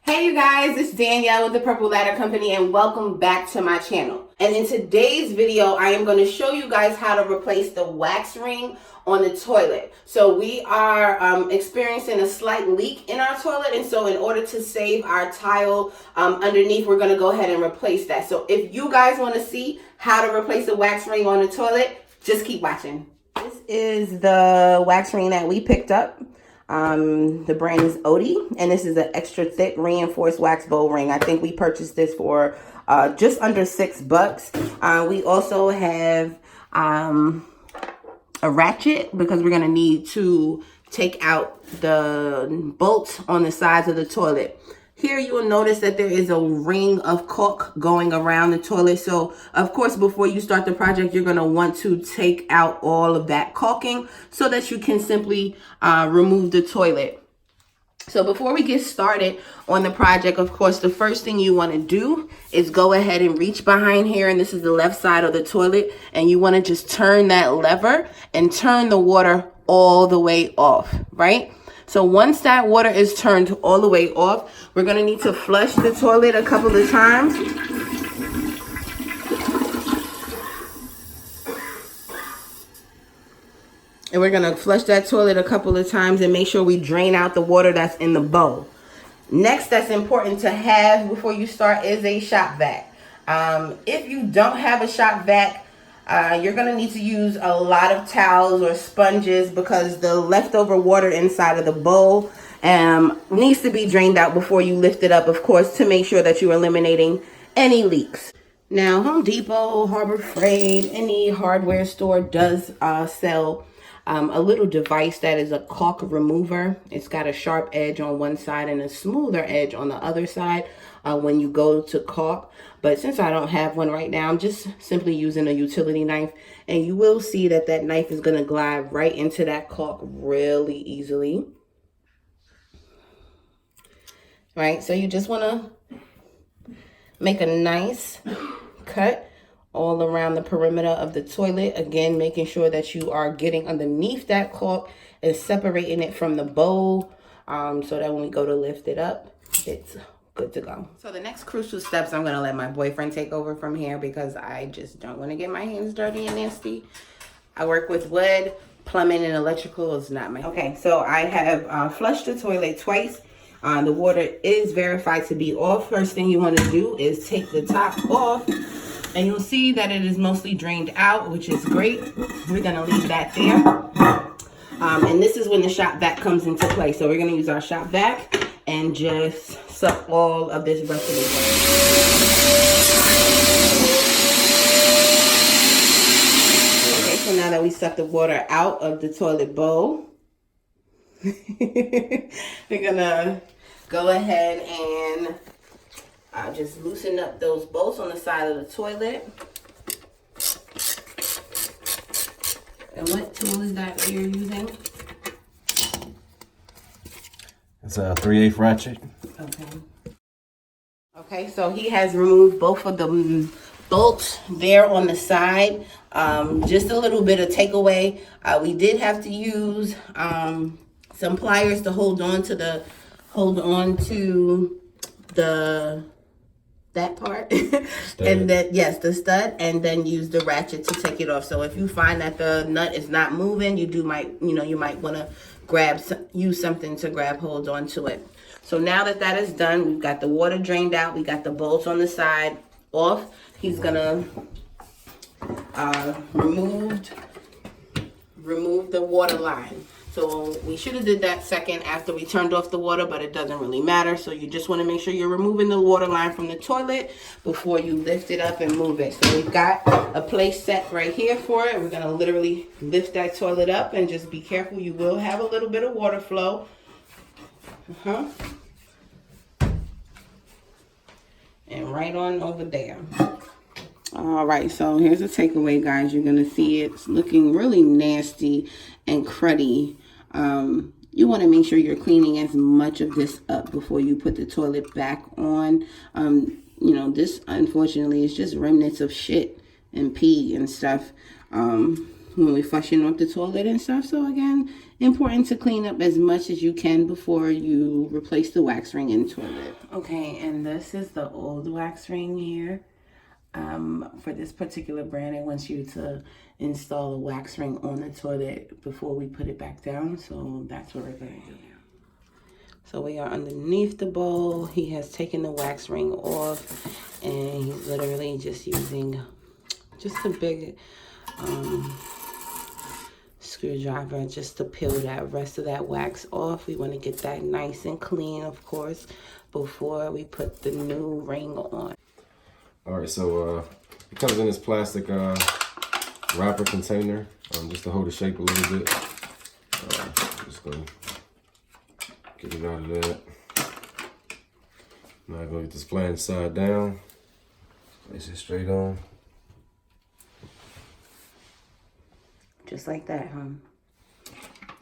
Hey you guys, it's Danielle with the Purple Ladder Company and welcome back to my channel. And in today's video, I am going to show you guys how to replace the wax ring on the toilet. So we are experiencing a slight leak in our toilet, and so in order to save our tile underneath, we're going to go ahead and replace that. So if you guys want to see how to replace the wax ring on the toilet, just keep watching. This is the wax ring that we picked up. The brand is Odie, and this is an extra thick reinforced wax bowl ring. I think we purchased this for just under $6. We also have a ratchet because we're going to need to take out the bolts on the sides of the toilet. Here you will notice that there is a ring of caulk going around the toilet. So, of course, before you start the project, you're going to want to take out all of that caulking so that you can simply remove the toilet. So before we get started on the project, of course, the first thing you want to do is go ahead and reach behind here. And this is the left side of the toilet. And you want to just turn that lever and turn the water all the way off, right? So once that water is turned all the way off, we're going to need to flush the toilet a couple of times. And we're going to flush that toilet a couple of times and make sure we drain out the water that's in the bowl. Next, that's important to have before you start is a shop vac. If you don't have a shop vac, you're going to need to use a lot of towels or sponges because the leftover water inside of the bowl needs to be drained out before you lift it up, of course, to make sure that you're eliminating any leaks. Now, Home Depot, Harbor Freight, any hardware store does sell a little device that is a caulk remover. It's got a sharp edge on one side and a smoother edge on the other side when you go to caulk. But since I don't have one right now, I'm just simply using a utility knife. And you will see that that knife is going to glide right into that caulk really easily. Right, so you just want to make a nice cut all around the perimeter of the toilet. Again, making sure that you are getting underneath that caulk and separating it from the bowl so that when we go to lift it up, it's good to go. So the next crucial steps, I'm going to let my boyfriend take over from here because I just don't want to get my hands dirty and nasty. I work with wood, plumbing, and electrical is not my... Okay, so I have flushed the toilet twice. The water is verified to be off. First thing you want to do is take the top off. And you'll see that it is mostly drained out, which is great. We're going to leave that there. And this is when the shop vac comes into play. So we're going to use our shop vac and just suck all of this rest of it away. Okay, so now that we suck the water out of the toilet bowl, we're going to go ahead and just loosen up those bolts on the side of the toilet. And what tool is that you're using? It's a 3/8 ratchet. Okay. Okay, so he has removed both of the bolts there on the side. Just a little bit of takeaway. We did have to use some pliers to hold on to that part and then yes, the stud, and then use the ratchet to take it off. So if you find that the nut is not moving, you might want to use something to grab hold onto it. So now that that is done, we've got the water drained out, we got the bolts on the side off. He's gonna remove the water line. So we should have did that second after we turned off the water, but it doesn't really matter. So you just want to make sure you're removing the water line from the toilet before you lift it up and move it. So we've got a place set right here for it. We're going to literally lift that toilet up and just be careful. You will have a little bit of water flow. And right on over there. All right, so here's a takeaway, guys. You're going to see it's looking really nasty and cruddy. You want to make sure you're cleaning as much of this up before you put the toilet back on. This, unfortunately, is just remnants of shit and pee and stuff. when we're flushing off the toilet and stuff. So again, important to clean up as much as you can before you replace the wax ring in toilet. Okay, and this is the old wax ring here. For this particular brand, it wants you to install a wax ring on the toilet before we put it back down. So that's what we're gonna do now. So we are underneath the bowl. He has taken the wax ring off, and he's literally just using just a big screwdriver just to peel that rest of that wax off. We want to get that nice and clean, of course, before we put the new ring on. All right, so it comes in this plastic wrapper container, just to hold the shape a little bit. Just gonna get it out of that. Now I'm gonna get this flange side down. Place it straight on. Just like that, huh?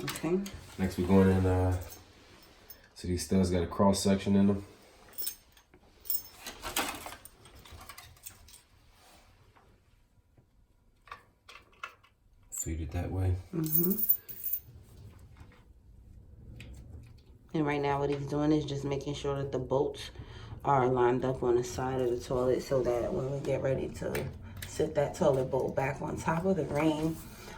Okay. Next we're going in, so these studs got a cross section in them. Feed it that way. And right now what he's doing is just making sure that the bolts are lined up on the side of the toilet so that when we get ready to sit that toilet bowl back on top of the ring,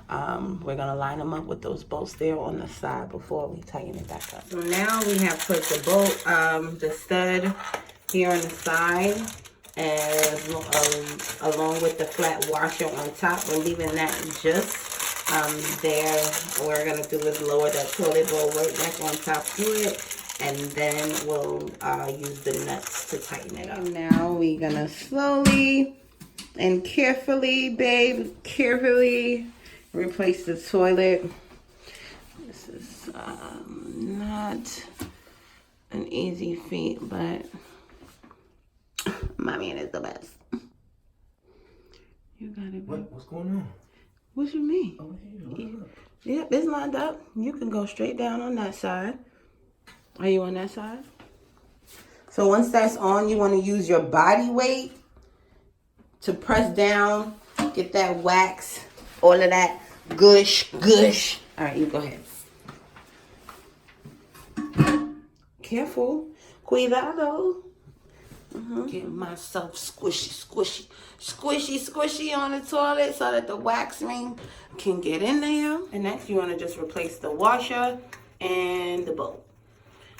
we're gonna line them up with those bolts there on the side before we tighten it back up. So now we have put the bolt, the stud here on the side, as along with the flat washer on top. We're leaving that just there. What we're gonna do is lower that toilet bowl right back on top to it, and then we'll use the nuts to tighten it up. Now we're gonna slowly and carefully, babe, carefully replace the toilet. This is not an easy feat, but my man is the best. You got it, babe. What's going on? What you mean? Over here. Yep, it's lined up. You can go straight down on that side. Are you on that side? So once that's on, you want to use your body weight to press down, get that wax, all of that gush. All right, you go ahead. Careful. Cuidado. Get myself squishy on the toilet so that the wax ring can get in there. And next you want to just replace the washer and the bolt.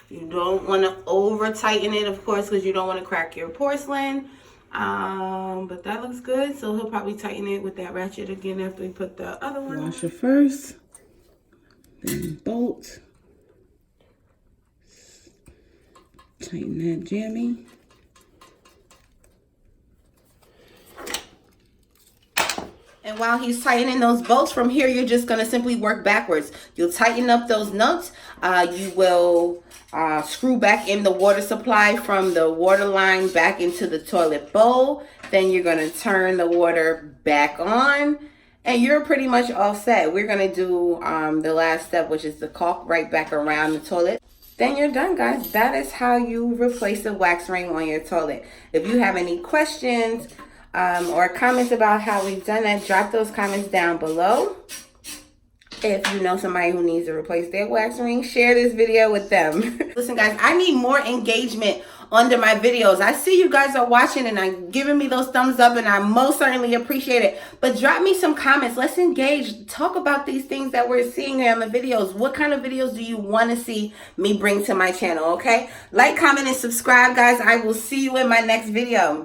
You don't want to over tighten it, of course, because you don't want to crack your porcelain. But that looks good, so he'll probably tighten it with that ratchet again after we put the other one. Washer first, then bolt. Tighten that jammy. And while he's tightening those bolts from here, you're just going to simply work backwards. You'll tighten up those nuts. You will screw back in the water supply from the water line back into the toilet bowl. Then you're going to turn the water back on. And you're pretty much all set. We're going to do the last step, which is the caulk right back around the toilet. Then you're done, guys. That is how you replace a wax ring on your toilet. If you have any questions or comments about how we've done that, drop those comments down below. If you know somebody who needs to replace their wax ring, share this video with them. Listen, guys, I need more engagement under my videos. I see you guys are watching and are giving me those thumbs up, and I most certainly appreciate it. But drop me some comments. Let's engage. Talk about these things that we're seeing here in the videos. What kind of videos do you want to see me bring to my channel, okay? Like, comment, and subscribe, guys. I will see you in my next video.